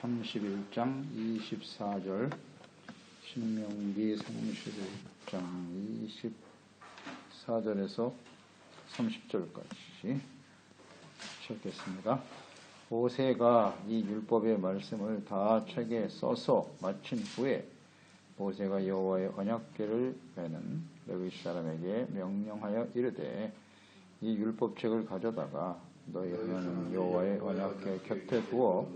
31장 24절, 신명기 31장 24절에서 30절까지 시작했습니다. 모세가 이 율법의 말씀을 다 책에 써서 마친 후에 모세가 여호와의 언약궤를 메는 레위 사람에게 명령하여 이르되, 이 율법책을 가져다가 너희는 여호와의 언약궤 곁에 두어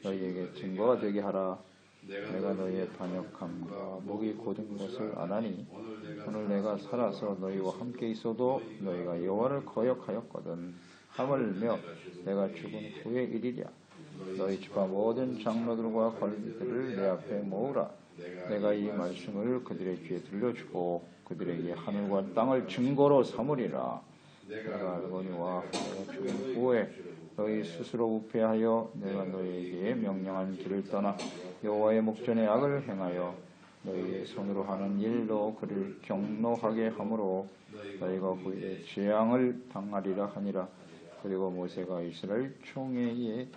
너희에게 증거가 되게 하라. 내가 너희의 반역함과 목이 곧은 것을 아나니 오늘 내가 살아서 너희와 함께 있어도 너희가 여호와를 거역하였거든. 하물며 내가 죽은 후의 일이랴. 너희 집안 모든 장로들과 관리들을 내 앞에 모으라. 내가 이 말씀을 그들의 귀에 들려주고 그들에게 하늘과 땅을 증거로 삼으리라. 내가 알거니와 내가 죽은 후에 너희 스스로 우패하여 내가 너희에게 명령한 길을 떠나 여호와의 목전에 악을 행하여 너희의 손으로 하는 일로 그를 경노하게 하므로 너희가 후에 재앙을 당하리라 하니라. 그리고 모세가 이스라엘 총회에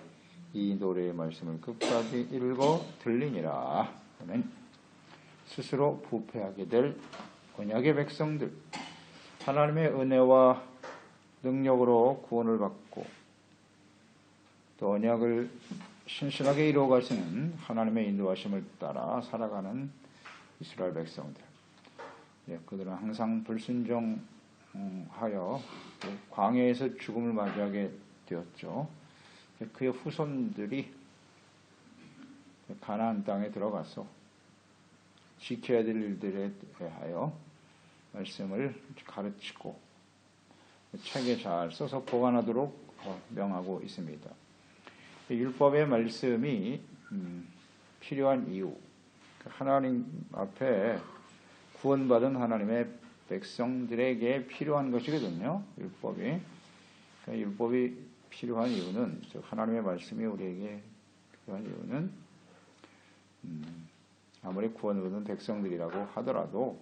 이 노래의 말씀을 끝까지 읽어 들리니라. 아멘. 스스로 부패하게 될 언약의 백성들, 하나님의 은혜와 능력으로 구원을 받고 또 언약을 신실하게 이루어갈 수 있는 하나님의 인도하심을 따라 살아가는 이스라엘 백성들, 그들은 항상 불순종하여 광야에서 죽음을 맞이하게 되었죠. 그의 후손들이 가나안 땅에 들어가서 지켜야 될 일들에 대하여 말씀을 가르치고 책에 잘 써서 보관하도록 명하고 있습니다. 율법의 말씀이 필요한 이유, 하나님 앞에 구원받은 하나님의 백성들에게 필요한 것이거든요. 율법이. 율법이 필요한 이유는, 하나님의 말씀이 우리에게 필요한 이유는 아무리 구원을 얻은 백성들이라고 하더라도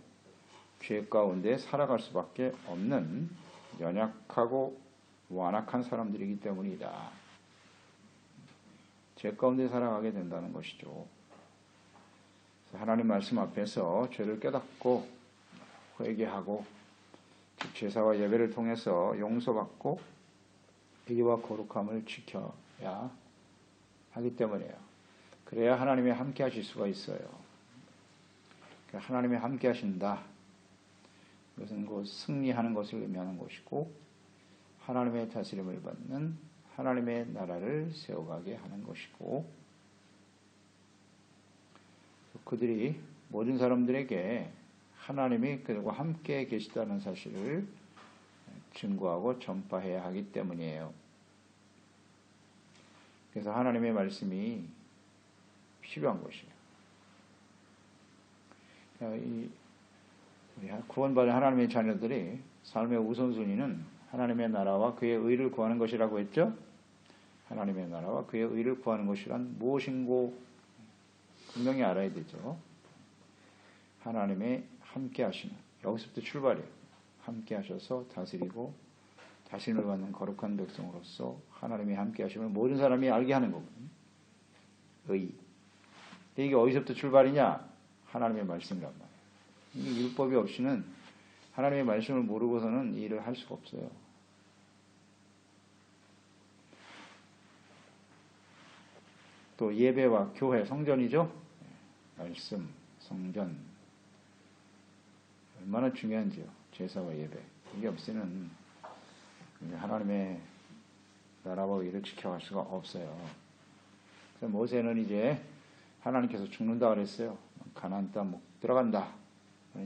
죄 가운데 살아갈 수밖에 없는 연약하고 완악한 사람들이기 때문이다. 죄 가운데 살아가게 된다는 것이죠. 하나님 말씀 앞에서 죄를 깨닫고 회개하고 제사와 예배를 통해서 용서받고 의와 거룩함을 지켜야 하기 때문이에요. 그래야 하나님이 함께 하실 수가 있어요. 하나님이 함께 하신다. 이것은 곧 승리하는 것을 의미하는 것이고, 하나님의 다스림을 받는 하나님의 나라를 세워가게 하는 것이고, 그들이 모든 사람들에게 하나님이 그들과 함께 계시다는 사실을 증거하고 전파해야 하기 때문이에요. 그래서 하나님의 말씀이 필요한 것이에요. 구원받은 하나님의 자녀들이 삶의 우선순위는 하나님의 나라와 그의 의를 구하는 것이라고 했죠. 하나님의 나라와 그의 의를 구하는 것이란 무엇인고 분명히 알아야 되죠. 하나님의 함께 하시는, 여기서부터 출발이에요. 함께 하셔서 다스리고 다스림을 받는 거룩한 백성으로서 하나님이 함께 하시면 모든 사람이 알게 하는 거거든요. 의. 이게 어디서부터 출발이냐? 하나님의 말씀이란 말이에요. 이 율법이 없이는, 하나님의 말씀을 모르고서는 이 일을 할 수가 없어요. 또 예배와 교회, 성전이죠. 말씀, 성전, 얼마나 중요한지요. 제사와 예배. 이게 없이는 하나님의 나라와 의를 지켜갈 수가 없어요. 그래서 모세는 이제 하나님께서 죽는다 그랬어요. 가나안 땅 못 들어간다.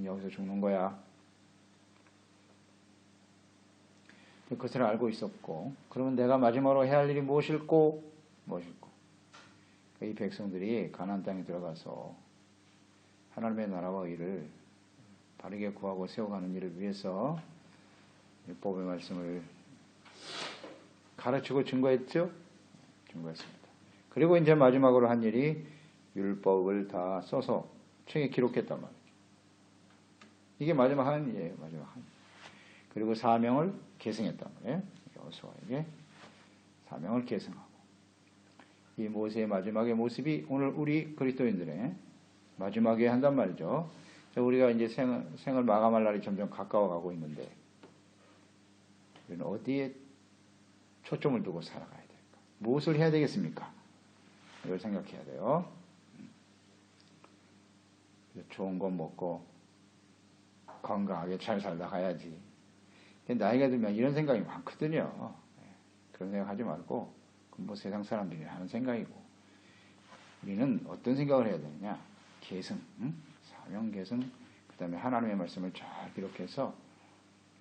여기서 죽는 거야. 그것을 알고 있었고, 그러면 내가 마지막으로 해야 할 일이 무엇일꼬? 이 백성들이 가나안 땅에 들어가서 하나님의 나라와 의를 바르게 구하고 세워가는 일을 위해서 율법의 말씀을 가르치고 증거했죠? 증거했습니다. 그리고 이제 마지막으로 한 일이 율법을 다 써서 책에 기록했단 말이죠. 이게 마지막 한 일이에요. 마지막 한 일. 그리고 사명을 계승했단 말이에요. 여호수아에게 사명을 계승하고, 이 모세의 마지막의 모습이 오늘 우리 그리스도인들의 마지막에 한단 말이죠. 우리가 이제 생을 마감할 날이 점점 가까워 가고 있는데 우리는 어디에 초점을 두고 살아가야 될까? 무엇을 해야 되겠습니까? 이걸 생각해야 돼요. 좋은 건 먹고 건강하게 잘 살다 가야지. 나이가 들면 이런 생각이 많거든요. 그런 생각 하지 말고 뭐 세상 사람들이 하는 생각이고 우리는 어떤 생각을 해야 되느냐? 계승, 사명 계승, 그 다음에 하나님의 말씀을 잘 기록해서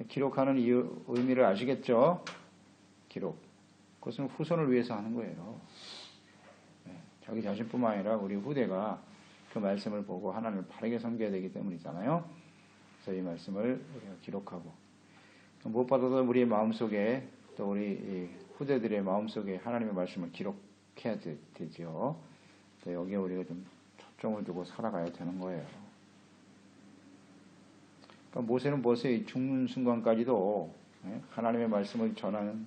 기록하는 의미를 아시겠죠? 기록. 그것은 후손을 위해서 하는 거예요. 자기 자신뿐만 아니라 우리 후대가 그 말씀을 보고 하나님을 바르게 섬겨야 되기 때문이잖아요. 그래서 이 말씀을 우리가 기록하고 무엇보다도 우리의 마음속에 또 우리 후대들의 마음속에 하나님의 말씀을 기록해야 되죠. 또 여기에 우리가 좀 초점을 두고 살아가야 되는 거예요. 그러니까 모세는 죽는 순간까지도 하나님의 말씀을 전하는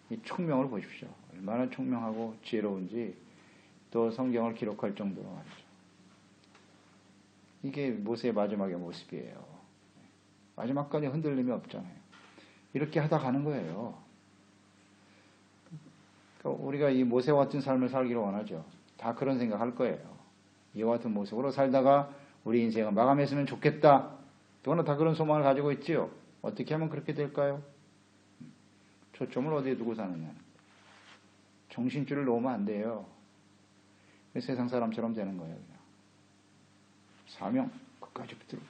이 총명을 보십시오. 얼마나 총명하고 지혜로운지 또 성경을 기록할 정도로 말이죠. 이게 모세의 마지막의 모습이에요. 마지막까지 흔들림이 없잖아요. 이렇게 하다 가는 거예요. 그러니까 우리가 이 모세와 같은 삶을 살기를 원하죠. 다 그런 생각할 거예요. 이와 같은 모습으로 살다가 우리 인생을 마감했으면 좋겠다. 또는 다 그런 소망을 가지고 있지요. 어떻게 하면 그렇게 될까요? 초점을 어디에 두고 사느냐. 정신줄을 놓으면 안 돼요. 세상 사람처럼 되는 거예요. 그냥. 사명 끝까지 붙들고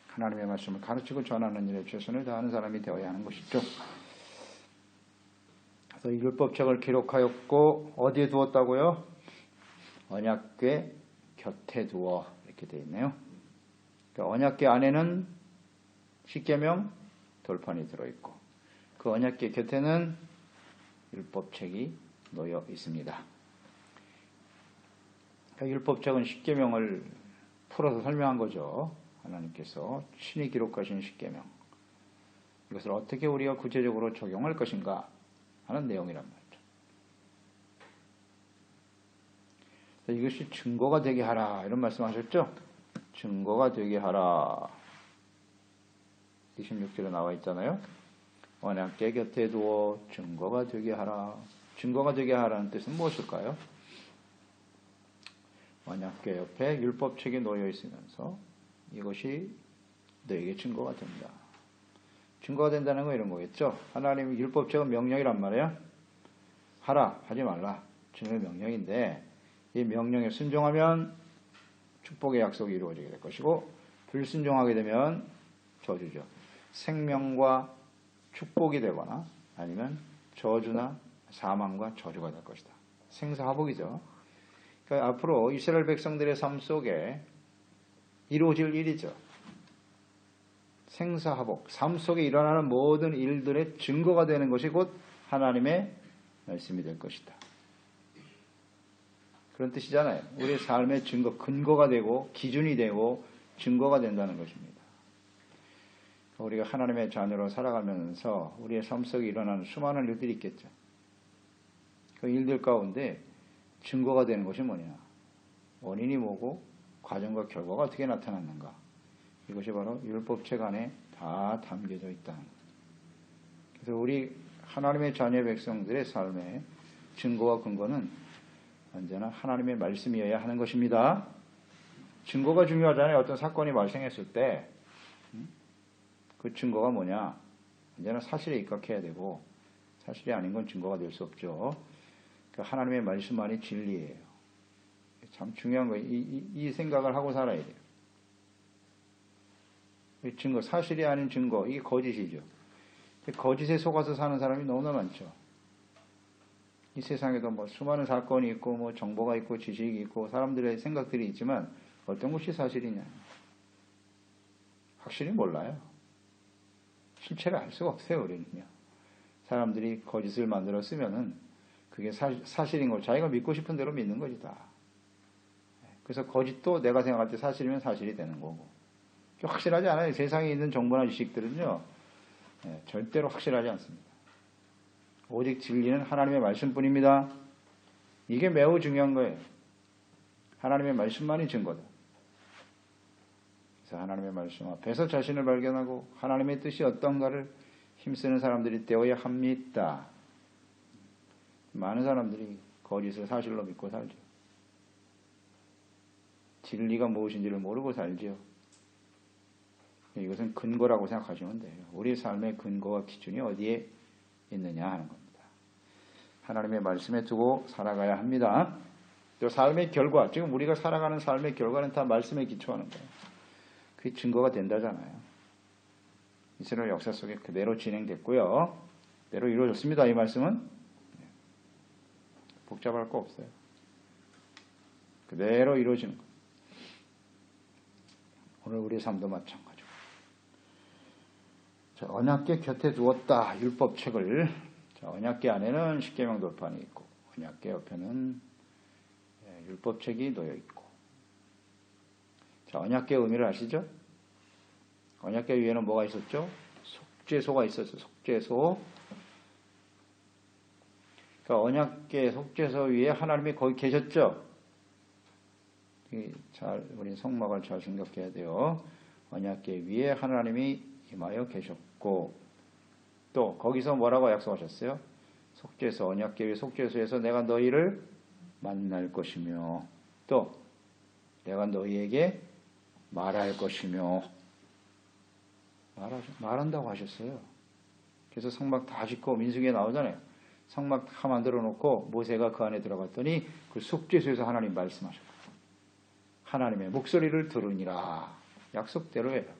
하나님의 말씀을 가르치고 전하는 일에 최선을 다하는 사람이 되어야 하는 것이죠. 그래서 율법책을 기록하였고 어디에 두었다고요? 언약궤 곁에 두어 이렇게 되어 있네요. 그러니까 언약궤 안에는 십계명 돌판이 들어있고 그 언약궤 곁에는 율법책이 놓여 있습니다. 그러니까 율법책은 십계명을 풀어서 설명한 거죠. 하나님께서 친히 기록하신 십계명. 이것을 어떻게 우리가 구체적으로 적용할 것인가 하는 내용이란 말이죠. 이것이 증거가 되게 하라 이런 말씀하셨죠? 증거가 되게 하라. 26절에 나와 있잖아요. 언약궤 곁에 두어 증거가 되게 하라. 증거가 되게 하라는 뜻은 무엇일까요? 언약궤 옆에 율법책이 놓여 있으면서 이것이 너에게 증거가 됩니다. 증거가 된다는 건 이런 거겠죠. 하나님의 율법책은 명령이란 말이에요. 하라, 하지 말라. 주님의 명령인데 이 명령에 순종하면 축복의 약속이 이루어지게 될 것이고 불순종하게 되면 저주죠. 생명과 축복이 되거나 아니면 저주나 사망과 저주가 될 것이다. 생사화복이죠. 그러니까 앞으로 이스라엘 백성들의 삶 속에 이루어질 일이죠. 생사화복, 삶 속에 일어나는 모든 일들의 증거가 되는 것이 곧 하나님의 말씀이 될 것이다. 그런 뜻이잖아요. 우리의 삶의 증거, 근거가 되고 기준이 되고 증거가 된다는 것입니다. 우리가 하나님의 자녀로 살아가면서 우리의 삶 속에 일어나는 수많은 일들이 있겠죠. 그 일들 가운데 증거가 되는 것이 뭐냐? 원인이 뭐고 과정과 결과가 어떻게 나타났는가? 이것이 바로 율법책 안에 다 담겨져 있다. 그래서 우리 하나님의 자녀 백성들의 삶의 증거와 근거는 언제나 하나님의 말씀이어야 하는 것입니다. 증거가 중요하잖아요. 어떤 사건이 발생했을 때 그 증거가 뭐냐? 언제나 사실에 입각해야 되고 사실이 아닌 건 증거가 될 수 없죠. 그러니까 하나님의 말씀만이 진리예요. 참 중요한 거예요. 이 생각을 하고 살아야 돼요. 이 증거, 사실이 아닌 증거, 이게 거짓이죠. 거짓에 속아서 사는 사람이 너무나 많죠. 이 세상에도 뭐 수많은 사건이 있고, 뭐 정보가 있고, 지식이 있고, 사람들의 생각들이 있지만, 어떤 것이 사실이냐. 확실히 몰라요. 실체를 알 수가 없어요, 우리는요. 사람들이 거짓을 만들어 쓰면은, 그게 사실인 걸 자기가 믿고 싶은 대로 믿는 거지, 다. 그래서 거짓도 내가 생각할 때 사실이면 사실이 되는 거고. 확실하지 않아요. 세상에 있는 정보나 지식들은요, 절대로 확실하지 않습니다. 오직 진리는 하나님의 말씀뿐입니다. 이게 매우 중요한 거예요. 하나님의 말씀만이 증거다. 그래서 하나님의 말씀 앞에서 자신을 발견하고 하나님의 뜻이 어떤가를 힘쓰는 사람들이 되어야 합니다. 많은 사람들이 거짓을 사실로 믿고 살죠. 진리가 무엇인지를 모르고 살죠. 이것은 근거라고 생각하시면 돼요. 우리 삶의 근거와 기준이 어디에 있느냐 하는 겁니다. 하나님의 말씀에 두고 살아가야 합니다. 또 삶의 결과, 지금 우리가 살아가는 삶의 결과는 다 말씀에 기초하는 거예요. 그게 증거가 된다잖아요. 이스라엘 역사 속에 그대로 진행됐고요. 그대로 이루어졌습니다. 이 말씀은 복잡할 거 없어요. 그대로 이루어지는 거예요. 오늘 우리의 삶도 마찬가지고. 자, 언약궤 곁에 두었다. 율법책을. 자, 언약궤 안에는 십계명 돌판이 있고 언약궤 옆에는 율법책이 놓여 있고. 자, 언약궤 의미를 아시죠? 언약궤 위에는 뭐가 있었죠? 속죄소가 있었어요. 속죄소. 그러니까 언약궤 속죄소 위에 하나님이 거기 계셨죠? 우리 성막을 잘 생각해야 돼요. 언약궤 위에 하나님이 임하여 계셨고, 또 거기서 뭐라고 약속하셨어요? 속죄소, 언약궤 위에 속죄소에서 내가 너희를 만날 것이며, 또 내가 너희에게 말할 것이며, 말한다고 하셨어요. 그래서 성막 다 짓고 민수기에 나오잖아요. 성막 다 만들어 놓고 모세가 그 안에 들어갔더니 그 속죄소에서 하나님 말씀하셨고, 하나님의 목소리를 들으니라. 약속대로예요.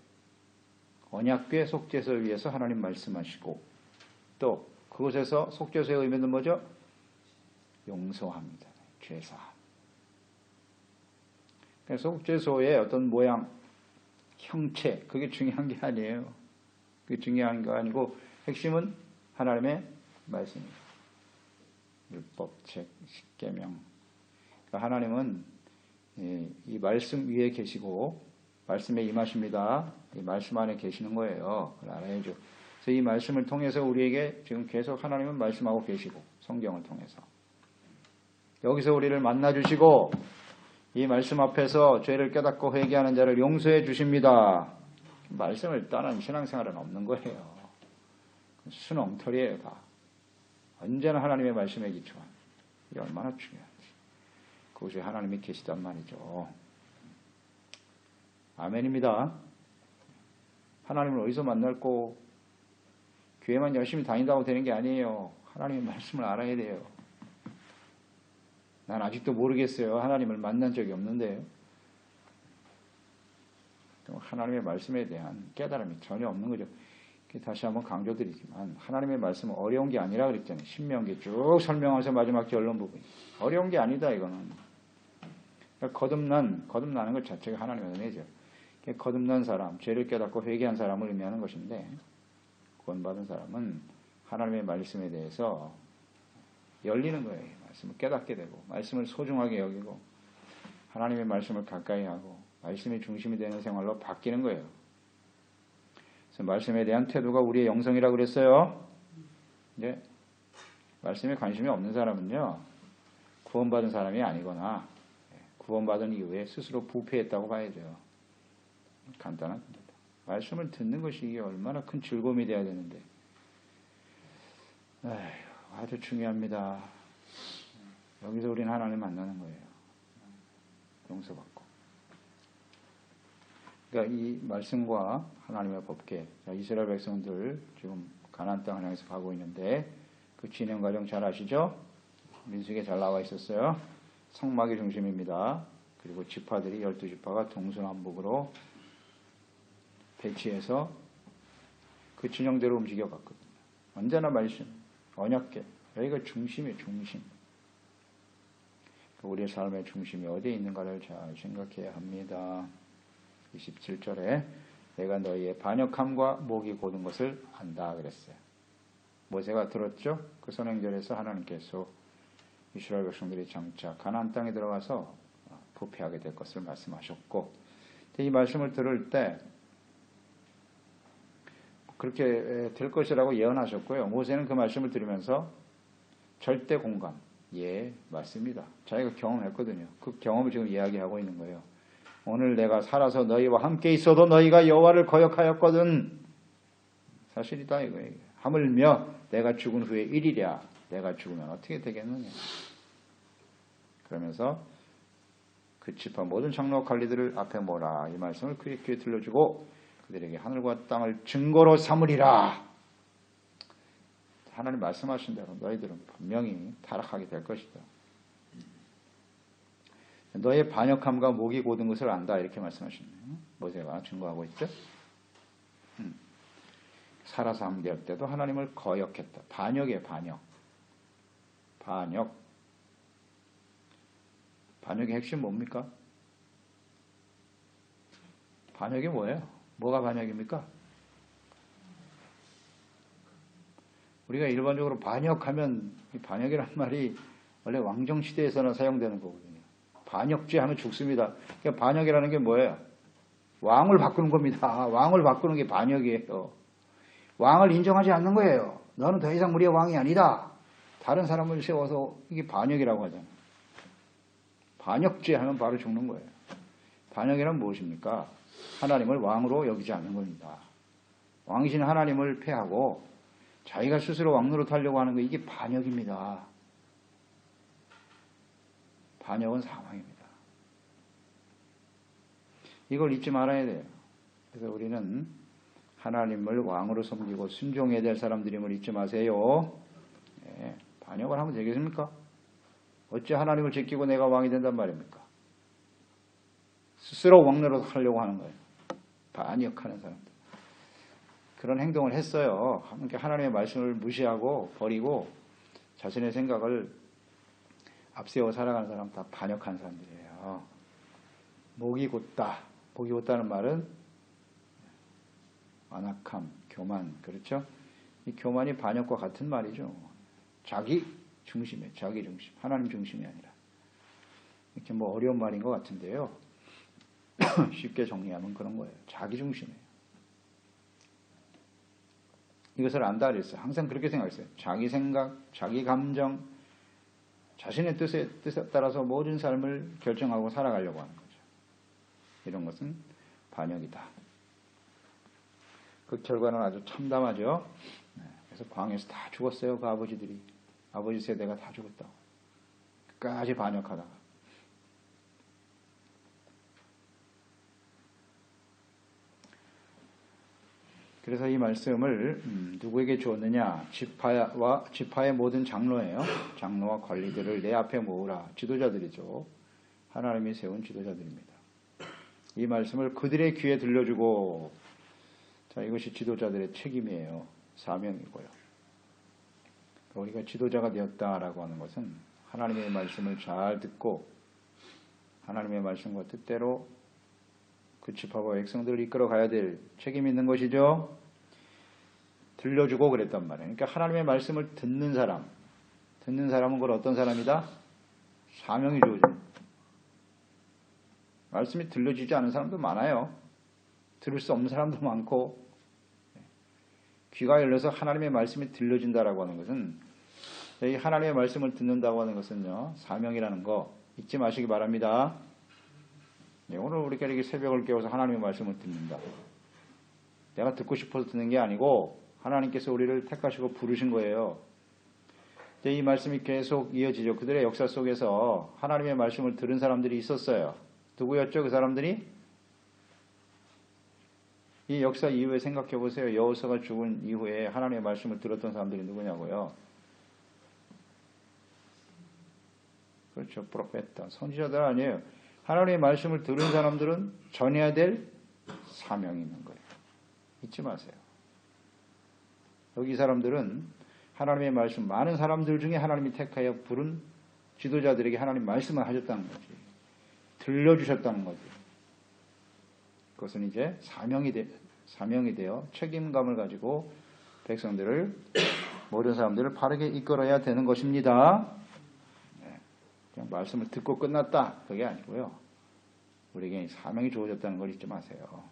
언약궤 속죄소 위에서 하나님 말씀하시고, 또 그곳에서 속죄소의 의미는 뭐죠? 용서합니다. 죄사함. 그래서 속죄소의 어떤 모양, 형체, 그게 중요한 게 아니에요. 그게 중요한 게 아니고 핵심은 하나님의 말씀입니다. 율법책, 십계명. 그러니까 하나님은 이 말씀 위에 계시고 말씀에 임하십니다. 이 말씀 안에 계시는 거예요. 그걸 알아야죠. 그래서 이 말씀을 통해서 우리에게 지금 계속 하나님은 말씀하고 계시고, 성경을 통해서 여기서 우리를 만나주시고 이 말씀 앞에서 죄를 깨닫고 회개하는 자를 용서해 주십니다. 말씀을 떠난 신앙생활은 없는 거예요. 순엉터리예요. 다. 언제나 하나님의 말씀에 기초한. 이게 얼마나 중요한지. 그곳에 하나님이 계시단 말이죠. 아멘입니다. 하나님을 어디서 만날고 교회만 열심히 다닌다고 되는 게 아니에요. 하나님의 말씀을 알아야 돼요. 난 아직도 모르겠어요. 하나님을 만난 적이 없는데요. 하나님의 말씀에 대한 깨달음이 전혀 없는 거죠. 다시 한번 강조드리지만 하나님의 말씀은 어려운 게 아니라 그랬잖아요. 신명기 쭉 설명하면서 마지막 결론 부분이. 어려운 게 아니다 이거는. 그러니까 거듭나는 것 자체가 하나님의 은혜죠. 거듭난 사람, 죄를 깨닫고 회개한 사람을 의미하는 것인데, 구원받은 사람은 하나님의 말씀에 대해서 열리는 거예요. 말씀을 깨닫게 되고, 말씀을 소중하게 여기고, 하나님의 말씀을 가까이 하고, 말씀이 중심이 되는 생활로 바뀌는 거예요. 그래서 말씀에 대한 태도가 우리의 영성이라고 그랬어요. 이제 말씀에 관심이 없는 사람은요, 구원받은 사람이 아니거나 구원받은 이후에 스스로 부패했다고 봐야죠. 간단한 겁니다. 말씀을 듣는 것이 이게 얼마나 큰 즐거움이 돼야 되는데, 아주 중요합니다. 여기서 우리는 하나님을 만나는 거예요. 용서받고. 그러니까 이 말씀과 하나님의 법궤, 이스라엘 백성들 지금 가나안 땅을 향해서 가고 있는데 그 진행 과정 잘 아시죠? 민수기에 잘 나와 있었어요. 성막이 중심입니다. 그리고 지파들이 12지파가 동서남북으로 배치해서 그 진영대로 움직여 갔거든요. 언제나 말씀, 언약궤, 여기가 중심이에요. 중심. 우리의 삶의 중심이 어디에 있는가를 잘 생각해야 합니다. 27절에 내가 너희의 반역함과 목이 곧은 것을 안다 그랬어요. 모세가 들었죠? 그 선행절에서 하나님께서 이스라엘 백성들이 장차 가나안 땅에 들어가서 부패하게 될 것을 말씀하셨고, 이 말씀을 들을 때 그렇게 될 것이라고 예언하셨고요. 모세는 그 말씀을 들으면서 절대 공감, 예, 맞습니다. 자기가 경험했거든요. 그 경험을 지금 이야기하고 있는 거예요. 오늘 내가 살아서 너희와 함께 있어도 너희가 여호와를 거역하였거든. 사실이다 이거예요. 하물며 내가 죽은 후에 일이랴. 내가 죽으면 어떻게 되겠느냐. 그러면서 그 지파 모든 장로와 관리들을 앞에 모으라. 이 말씀을 그의 귀에 들려주고 그들에게 하늘과 땅을 증거로 삼으리라. 하나님 말씀하신 대로 너희들은 분명히 타락하게 될 것이다. 너의 반역함과 목이 곧은 것을 안다. 이렇게 말씀하시네요. 모세가 증거하고 있죠. 살아서 함께할 때도 하나님을 거역했다. 반역이에요. 반역. 반역의 핵심 뭡니까? 반역이 뭐예요? 뭐가 반역입니까? 우리가 일반적으로 반역하면 이 반역이라는 말이 원래 왕정시대에서나 사용되는 거거든요. 반역죄 하면 죽습니다. 그러니까 반역이라는 게 뭐예요? 왕을 바꾸는 겁니다. 왕을 바꾸는 게 반역이에요. 왕을 인정하지 않는 거예요. 너는 더 이상 우리의 왕이 아니다. 다른 사람을 세워서 이게 반역이라고 하잖아요. 반역죄 하면 바로 죽는 거예요. 반역이란 무엇입니까? 하나님을 왕으로 여기지 않는 겁니다. 왕이신 하나님을 폐하고 자기가 스스로 왕노릇 하려고 하는 거 이게 반역입니다. 반역은 사망입니다. 이걸 잊지 말아야 돼요. 그래서 우리는 하나님을 왕으로 섬기고 순종해야 될 사람들임을 잊지 마세요. 네, 반역을 하면 되겠습니까? 어째 하나님을 제끼고 내가 왕이 된단 말입니까? 스스로 왕노릇 하려고 하는 거예요. 반역하는 사람들. 그런 행동을 했어요. 하나님의 말씀을 무시하고 버리고 자신의 생각을 앞세워 살아가는 사람 다 반역한 사람들이에요. 목이 곧다. 목이 곧다는 말은 완악함, 교만, 그렇죠? 이 교만이 반역과 같은 말이죠. 자기 중심에, 자기 중심, 하나님 중심이 아니라. 이렇게 뭐 어려운 말인 것 같은데요. 쉽게 정리하면 그런 거예요. 자기 중심이에요. 이것을 안다 그랬어요. 항상 그렇게 생각했어요. 자기 생각, 자기 감정, 자신의 뜻에 따라서 모든 삶을 결정하고 살아가려고 하는 거죠. 이런 것은 반역이다. 그 결과는 아주 참담하죠. 그래서 광야에서 다 죽었어요. 그 아버지들이. 아버지 세대가 다 죽었다고. 끝까지 반역하다가. 그래서 이 말씀을 누구에게 주었느냐? 지파의 모든 장로예요. 장로와 관리들을 내 앞에 모으라. 지도자들이죠. 하나님이 세운 지도자들입니다. 이 말씀을 그들의 귀에 들려주고, 자, 이것이 지도자들의 책임이에요. 사명이고요. 우리가 지도자가 되었다라고 하는 것은 하나님의 말씀을 잘 듣고 하나님의 말씀과 뜻대로 그 지파와 백성들을 이끌어 가야 될 책임이 있는 것이죠. 들려주고 그랬단 말이에요. 그러니까 하나님의 말씀을 듣는 사람은 그걸 어떤 사람이다? 사명이 주어집니다. 말씀이 들려지지 않은 사람도 많아요. 들을 수 없는 사람도 많고, 귀가 열려서 하나님의 말씀이 들려진다라고 하는 것은, 이 하나님의 말씀을 듣는다고 하는 것은요, 사명이라는 거 잊지 마시기 바랍니다. 오늘 우리가 이렇게 새벽을 깨워서 하나님의 말씀을 듣는다. 내가 듣고 싶어서 듣는 게 아니고 하나님께서 우리를 택하시고 부르신 거예요. 이 말씀이 계속 이어지죠. 그들의 역사 속에서 하나님의 말씀을 들은 사람들이 있었어요. 누구였죠? 그 사람들이? 이 역사 이후에 생각해 보세요. 여호수아가 죽은 이후에 하나님의 말씀을 들었던 사람들이 누구냐고요? 그렇죠. 프로페타, 선지자들 아니에요. 하나님의 말씀을 들은 사람들은 전해야 될 사명이 있는 거예요. 잊지 마세요. 여기 사람들은 하나님의 말씀, 많은 사람들 중에 하나님이 택하여 부른 지도자들에게 하나님 말씀을 하셨다는 거지. 들려주셨다는 거지. 그것은 이제 사명이 되어 책임감을 가지고 백성들을, 모든 사람들을 바르게 이끌어야 되는 것입니다. 그냥 말씀을 듣고 끝났다. 그게 아니고요. 우리에게 사명이 주어졌다는 걸 잊지 마세요.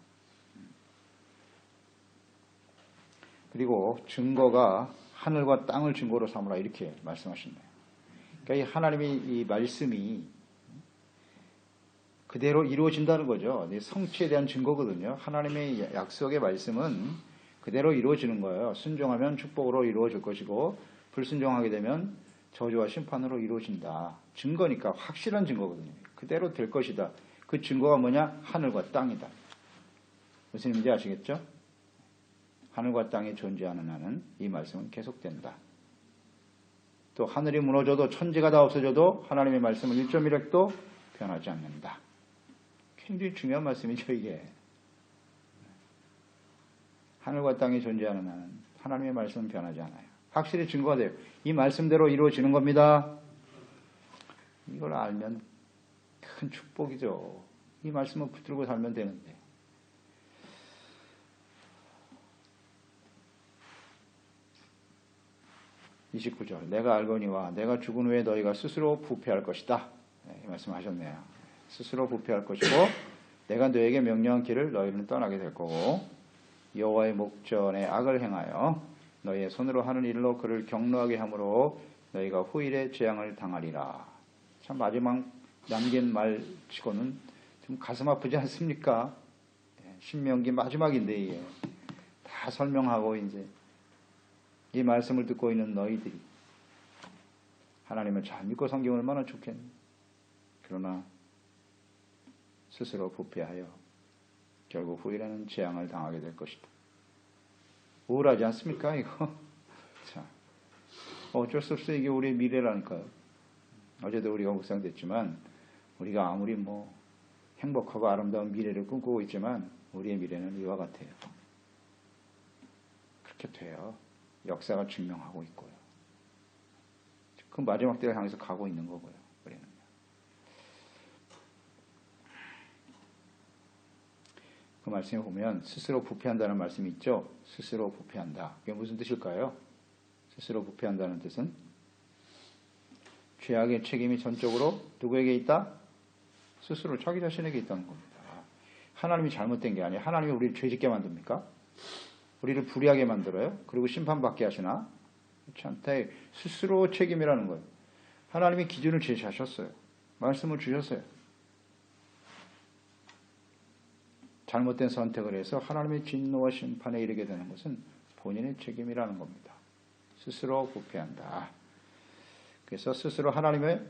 그리고 증거가 하늘과 땅을 증거로 삼으라 이렇게 말씀하셨네요. 그러니까 이 하나님의 이 말씀이 그대로 이루어진다는 거죠. 성취에 대한 증거거든요. 하나님의 약속의 말씀은 그대로 이루어지는 거예요. 순종하면 축복으로 이루어질 것이고 불순종하게 되면 저주와 심판으로 이루어진다. 증거니까 확실한 증거거든요. 그대로 될 것이다. 그 증거가 뭐냐? 하늘과 땅이다. 무슨 의미인지 아시겠죠? 하늘과 땅이 존재하는 한은 이 말씀은 계속된다. 또 하늘이 무너져도 천지가 다 없어져도 하나님의 말씀은 1.1획도 변하지 않는다. 굉장히 중요한 말씀이죠, 이게. 하늘과 땅이 존재하는 한은 하나님의 말씀은 변하지 않아요. 확실히 증거가 돼요. 이 말씀대로 이루어지는 겁니다. 이걸 알면 큰 축복이죠. 이 말씀을 붙들고 살면 되는데. 29절 내가 알거니와 내가 죽은 후에 너희가 스스로 부패할 것이다. 네, 이 말씀하셨네요. 스스로 부패할 것이고 내가 너에게 명령한 길을 너희는 떠나게 될 거고 여호와의 목전에 악을 행하여 너희의 손으로 하는 일로 그를 경노하게 함으로 너희가 후일에 재앙을 당하리라. 참 마지막 남긴 말치고는 좀 가슴 아프지 않습니까? 신명기 마지막인데 이게 다 설명하고 이제 이 말씀을 듣고 있는 너희들이 하나님을 잘 믿고 섬기면 얼마나 좋겠니? 그러나 스스로 부패하여 결국 후일에는 재앙을 당하게 될 것이다. 우울하지 않습니까 이거? 자, 어쩔 수 없어. 이게 우리의 미래라니까요. 어제도 우리가 묵상됐지만 우리가 아무리 뭐 행복하고 아름다운 미래를 꿈꾸고 있지만 우리의 미래는 이와 같아요. 그렇게 돼요. 역사가 증명하고 있고요. 그 마지막 때를 향해서 가고 있는 거고요. 우리는. 그 말씀에 보면 스스로 부패한다는 말씀이 있죠. 스스로 부패한다. 그게 무슨 뜻일까요? 스스로 부패한다는 뜻은 죄악의 책임이 전적으로 누구에게 있다? 스스로 자기 자신에게 있다는 겁니다. 하나님이 잘못된 게 아니에요. 하나님이 우리를 죄짓게 만듭니까? 우리를 불의하게 만들어요? 그리고 심판받게 하시나? 그렇지 않다. 스스로 책임이라는 거예요. 하나님이 기준을 제시하셨어요. 말씀을 주셨어요. 잘못된 선택을 해서 하나님의 진노와 심판에 이르게 되는 것은 본인의 책임이라는 겁니다. 스스로 부패한다. 그래서 스스로 하나님의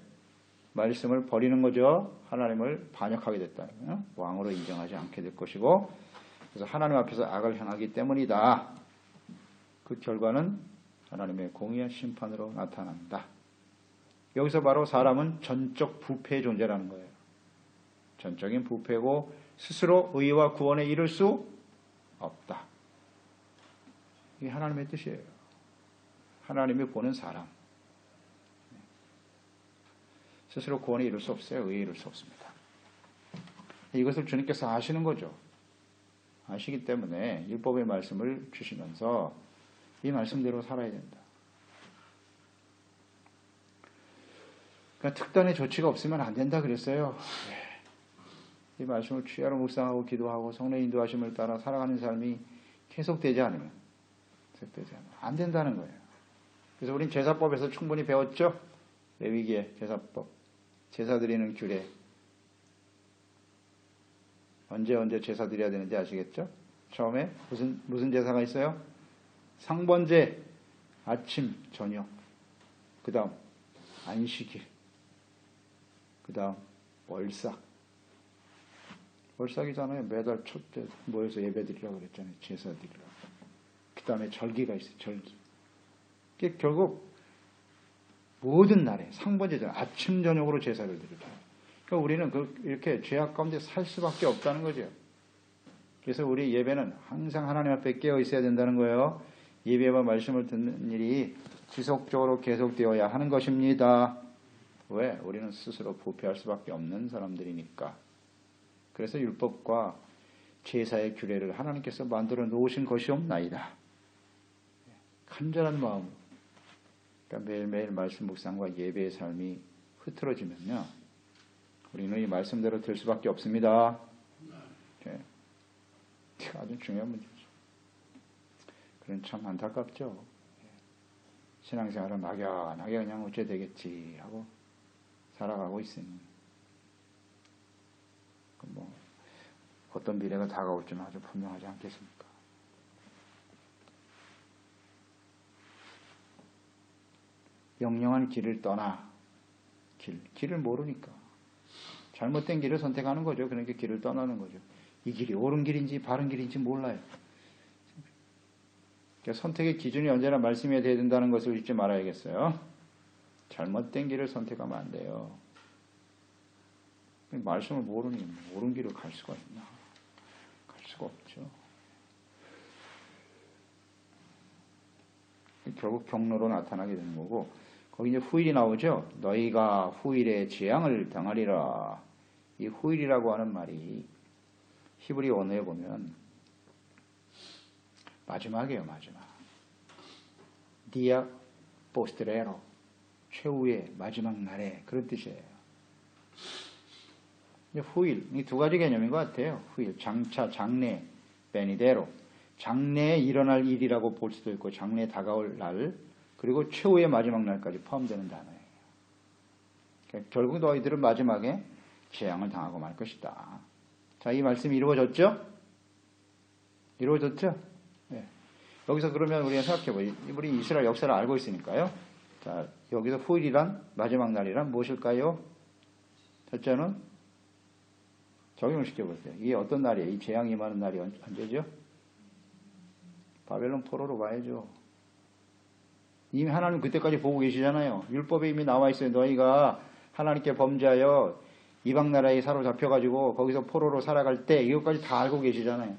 말씀을 버리는 거죠. 하나님을 반역하게 됐다. 왕으로 인정하지 않게 될 것이고, 그래서 하나님 앞에서 악을 행하기 때문이다. 그 결과는 하나님의 공의의 심판으로 나타난다. 여기서 바로 사람은 전적 부패의 존재라는 거예요. 전적인 부패고 스스로 의와 구원에 이를 수 없다. 이게 하나님의 뜻이에요. 하나님이 보는 사람. 스스로 구원에 이를 수 없어요. 의에 이를 수 없습니다. 이것을 주님께서 아시는 거죠. 아시기 때문에 율법의 말씀을 주시면서 이 말씀대로 살아야 된다. 그러니까 특단의 조치가 없으면 안 된다 그랬어요. 이 말씀을 취하로 묵상하고 기도하고 성령 인도하심을 따라 살아가는 삶이 계속되지 않으면 안 된다는 거예요. 그래서 우린 제사법에서 충분히 배웠죠. 레위기의 제사법, 제사 드리는 규례. 언제 제사 드려야 되는지 아시겠죠? 처음에 무슨 제사가 있어요? 상번제, 아침, 저녁. 그 다음 안식일. 그 다음 월삭. 월삭이잖아요. 매달 첫째 모여서 예배 드리라고 그랬잖아요. 제사 드리라고. 그 다음에 절기가 있어요. 절기. 이게 결국 모든 날에 상번제잖아요. 아침 저녁으로 제사를 드리라. 그러니까 우리는 이렇게 죄악 가운데 살 수밖에 없다는 거죠. 그래서 우리 예배는 항상 하나님 앞에 깨어 있어야 된다는 거예요. 예배와 말씀을 듣는 일이 지속적으로 계속되어야 하는 것입니다. 왜? 우리는 스스로 부패할 수밖에 없는 사람들이니까. 그래서 율법과 제사의 규례를 하나님께서 만들어 놓으신 것이 없나이다. 간절한 마음. 그러니까 매일매일 말씀 묵상과 예배의 삶이 흐트러지면요. 우리는 이 말씀대로 될 수밖에 없습니다. 네. 아주 중요한 문제죠. 그건 참 안타깝죠. 신앙생활은 막연하게 그냥 어째 되겠지 하고 살아가고 있으니 뭐 어떤 미래가 다가올 줄은 아주 분명하지 않겠습니까? 영영한 길을 떠나 길을 모르니까 잘못된 길을 선택하는 거죠. 그러니까 길을 떠나는 거죠. 이 길이 옳은 길인지 바른 길인지 몰라요. 그러니까 선택의 기준이 언제나 말씀이 되어야 된다는 것을 잊지 말아야겠어요. 잘못된 길을 선택하면 안 돼요. 말씀을 모르니 옳은 길을 갈 수가 있나? 갈 수가 없죠. 결국 경로로 나타나게 되는 거고, 거기 이제 후일이 나오죠. 너희가 후일의 재앙을 당하리라. 이 후일이라고 하는 말이 히브리 언어에 보면 마지막이에요. 마지막. 디아 포스트레로, 최후의 마지막 날에, 그런 뜻이에요. 후일, 이 두 가지 개념인 것 같아요. 후일, 장차, 장래, 베니데로. 장래에 일어날 일이라고 볼 수도 있고 장래에 다가올 날, 그리고 최후의 마지막 날까지 포함되는 단어예요. 그러니까 결국 너희들은 마지막에 재앙을 당하고 말 것이다. 자, 이 말씀이 이루어졌죠? 이루어졌죠? 네. 여기서 그러면 우리가 생각해보죠. 우리 이스라엘 역사를 알고 있으니까요. 자, 여기서 후일이란, 마지막 날이란 무엇일까요? 첫째는 적용을 시켜보세요. 이게 어떤 날이에요? 이 재앙이 임하는 날이 언제죠? 바벨론 포로로 가야죠. 이미 하나님 그때까지 보고 계시잖아요. 율법에 이미 나와 있어요. 너희가 하나님께 범죄하여 이방 나라에 사로잡혀가지고 거기서 포로로 살아갈 때 이것까지 다 알고 계시잖아요.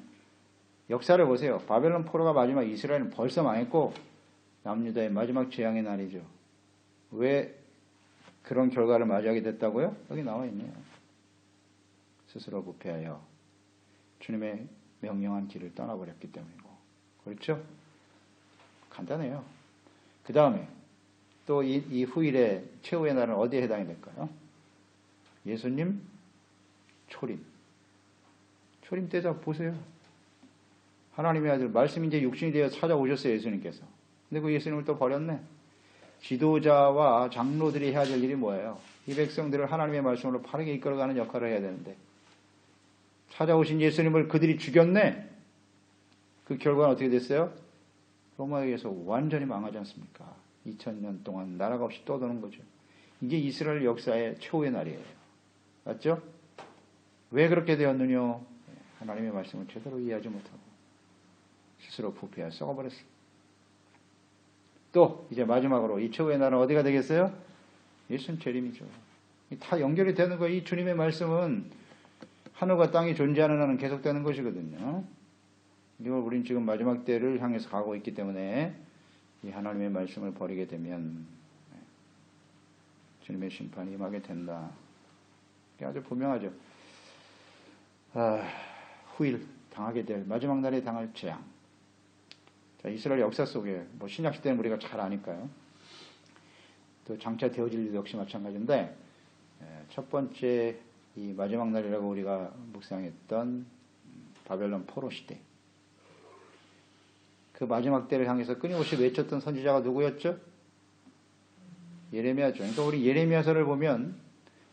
역사를 보세요. 바벨론 포로가 마지막, 이스라엘은 벌써 망했고 남유다의 마지막 재앙의 날이죠. 왜 그런 결과를 맞이하게 됐다고요? 여기 나와 있네요. 스스로 부패하여 주님의 명령한 길을 떠나버렸기 때문이고. 그렇죠? 간단해요. 그 다음에 또 이 후일의 최후의 날은 어디에 해당이 될까요? 예수님 초림. 초림 때자 보세요. 하나님의 아들, 말씀이 이제 육신이 되어 찾아오셨어요. 예수님께서. 근데 그 예수님을 또 버렸네. 지도자와 장로들이 해야 될 일이 뭐예요? 이 백성들을 하나님의 말씀으로 바르게 이끌어가는 역할을 해야 되는데 찾아오신 예수님을 그들이 죽였네. 그 결과는 어떻게 됐어요? 로마에 의해서 완전히 망하지 않습니까? 2000년 동안 나라가 없이 떠도는 거죠. 이게 이스라엘 역사의 최후의 날이에요. 맞죠? 왜 그렇게 되었느냐? 하나님의 말씀을 제대로 이해하지 못하고 스스로 부패하여 썩어버렸어요. 또 이제 마지막으로 이 최후의 날은 어디가 되겠어요? 예수님 재림이죠. 다 연결이 되는 거예요. 이 주님의 말씀은 하늘과 땅이 존재하는 한은 계속되는 것이거든요. 이걸 우린 지금 마지막 때를 향해서 가고 있기 때문에 이 하나님의 말씀을 버리게 되면 주님의 심판이 임하게 된다. 아주 분명하죠. 후일 당하게 될, 마지막 날에 당할 재앙. 자, 이스라엘 역사 속에 뭐 신약 시대는 우리가 잘 아니까요. 또 장차 되어질 일도 역시 마찬가지인데 첫 번째 이 마지막 날이라고 우리가 묵상했던 바벨론 포로 시대. 그 마지막 때를 향해서 끊임없이 외쳤던 선지자가 누구였죠? 예레미야죠. 그러니까 우리 예레미야서를 보면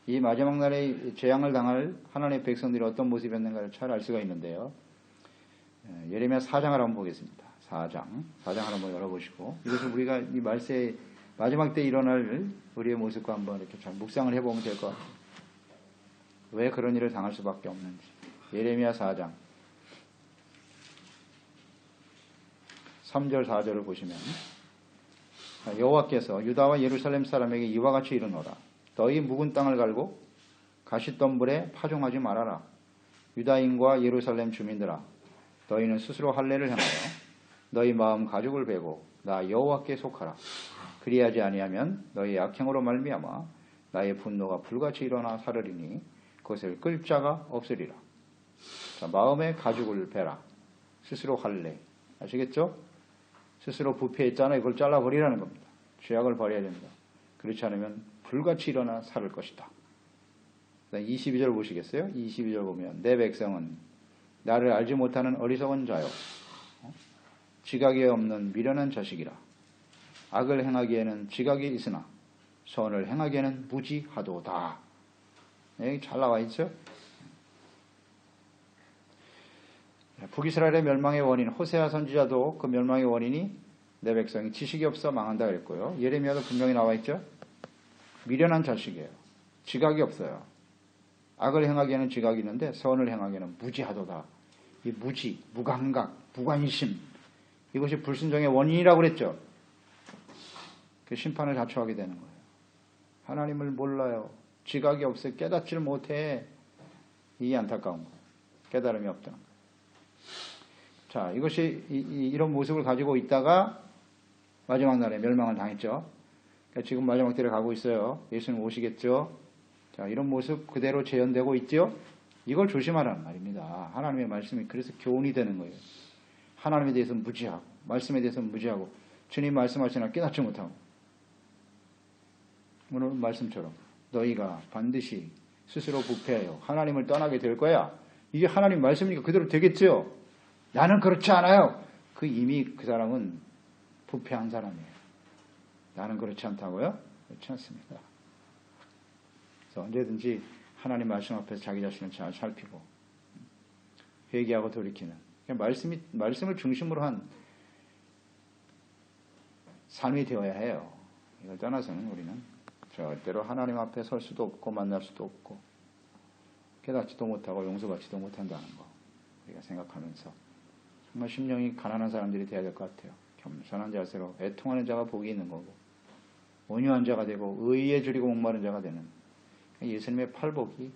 이 마지막 날에 재앙을 당할 하나님의 백성들이 어떤 모습이었는가를 잘 알 수가 있는데요. 예레미야 4장을 한번 보겠습니다. 4장을 한번 열어보시고 이것을 우리가 이 말세의 마지막 때 일어날 우리의 모습과 한번 이렇게 잘 묵상을 해보면 될 것 같아요. 왜 그런 일을 당할 수밖에 없는지. 예레미야 4장 3절 4절을 보시면 여호와께서 유다와 예루살렘 사람에게 이와 같이 이르노라. 너희 묵은 땅을 갈고 가시덤불에 파종하지 말아라. 유다인과 예루살렘 주민들아, 너희는 스스로 할례를 행하여 너희 마음 가죽을 베고 나 여호와께 속하라. 그리하지 아니하면 너희 악행으로 말미암아 나의 분노가 불같이 일어나 사르리니 그것을 끌 자가 없으리라. 자, 마음에 가죽을 베라. 스스로 할례. 아시겠죠? 스스로 부패했잖아요. 그걸 잘라버리라는 겁니다. 죄악을 버려야 된다. 그렇지 않으면 불같이 일어나 살을 것이다. 22절 보시겠어요? 22절 보면 내 백성은 나를 알지 못하는 어리석은 자요, 지각이 없는 미련한 자식이라. 악을 행하기에는 지각이 있으나 선을 행하기에는 무지하도다. 여기 잘 나와 있죠? 북이스라엘의 멸망의 원인, 호세아 선지자도 그 멸망의 원인이 내 백성이 지식이 없어 망한다 그랬고요. 예레미야도 분명히 나와 있죠? 미련한 자식이에요. 지각이 없어요. 악을 행하기에는 지각이 있는데 선을 행하기에는 무지하도다. 이 무지, 무감각, 무관심, 이것이 불순종의 원인이라고 그랬죠. 그 심판을 자초하게 되는 거예요. 하나님을 몰라요. 지각이 없어요. 깨닫지를 못해. 이 안타까운 거예요. 깨달음이 없다는 거예요. 자, 이것이 이런 모습을 가지고 있다가 마지막 날에 멸망을 당했죠. 그러니까 지금 마지막 때를 가고 있어요. 예수님 오시겠죠. 자, 이런 모습 그대로 재현되고 있죠. 이걸 조심하라는 말입니다. 하나님의 말씀이 그래서 교훈이 되는 거예요. 하나님에 대해서 무지하고 말씀에 대해서 무지하고 주님 말씀하시나 깨닫지 못하고 오늘 말씀처럼 너희가 반드시 스스로 부패하여 하나님을 떠나게 될 거야. 이게 하나님 말씀이니까 그대로 되겠죠. 나는 그렇지 않아요. 이미 그 사람은 부패한 사람이에요. 나는 그렇지 않다고요? 그렇지 않습니다. 그래서 언제든지 하나님 말씀 앞에서 자기 자신을 잘 살피고 회개하고 돌이키는 말씀을 중심으로 한 삶이 되어야 해요. 이걸 떠나서는 우리는 절대로 하나님 앞에 설 수도 없고 만날 수도 없고 깨닫지도 못하고 용서받지도 못한다는 거 우리가 생각하면서 정말 심령이 가난한 사람들이 돼야 될 것 같아요. 겸손한 자세로 애통하는 자가 복이 있는 거고 온유한 자가 되고 의에 줄이고 목마른 자가 되는 예수님의 팔복이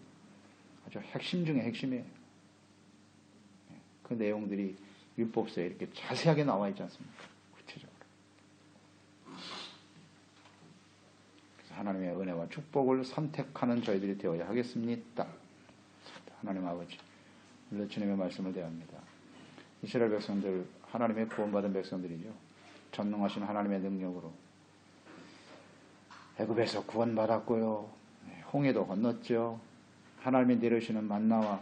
아주 핵심 중에 핵심이에요. 그 내용들이 율법서에 이렇게 자세하게 나와 있지 않습니까? 구체적으로. 그래서 하나님의 은혜와 축복을 선택하는 저희들이 되어야 하겠습니다. 하나님 아버지, 오늘 주님의 말씀을 대합니다. 이스라엘 백성들, 하나님의 구원받은 백성들이죠. 전능하신 하나님의 능력으로 애굽에서 구원받았고요. 홍해도 건넜죠. 하나님이 내려주시는 만나와